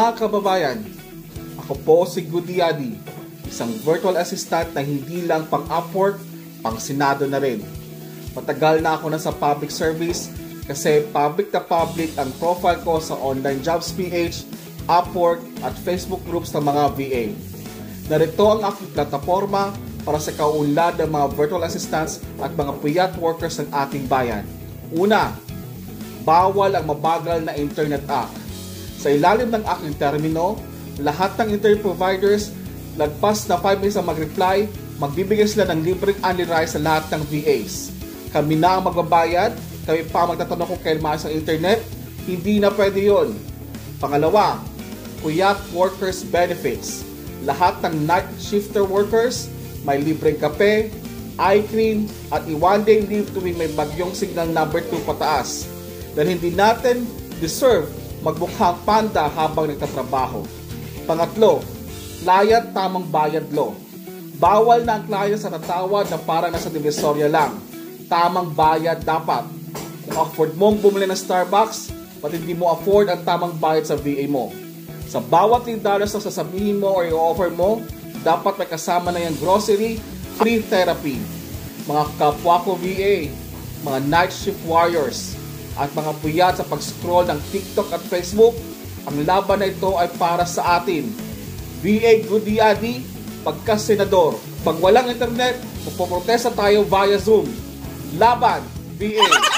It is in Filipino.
Mga kababayan, ako po si Gudiadi, isang virtual assistant na hindi lang pang Upwork, pang Senado na rin. Matagal na ako nasa public service kasi public na public ang profile ko sa Online Jobs PH, Upwork at Facebook groups ng mga VA. Narito ang aking plataforma para sa kaunlad ng mga virtual assistants at mga puyat workers ng ating bayan. Una, bawal ang mabagal na Internet Act. Sa ilalim ng aking termino, lahat ng internet providers, lagpas na 5 minutes ang mag-reply, magbibigay sila ng libreng only rights sa lahat ng VAs. Kami na ang magbabayad, kami pa magtatanong kung kailan maayos ang internet, hindi na pwede yun. Pangalawa, puyat workers benefits. Lahat ng night shifter workers, may libreng kape, eye cream, at i-one-day leave tuwing may bagyong signal number 2 pataas. Dahil hindi natin deserve magmukhang panda habang nagtatrabaho. Pangatlo, client tamang bayad law. Bawal na ang client sa tatawad na parang nasa divisoria lang. Tamang bayad dapat. Kung afford mong bumili ng Starbucks, pati hindi mo afford ang tamang bayad sa VA mo. Sa bawat $3 na sasabihin mo o i-offer mo, dapat may kasama na yung grocery, free therapy. Mga kapwa ko VA, mga night shift warriors, at mga puyat sa pag-scroll ng TikTok at Facebook, ang laban na ito ay para sa atin. VA Gudiadi, pagka-senador. Pag walang internet, magpoprotesta tayo via Zoom. Laban, VA!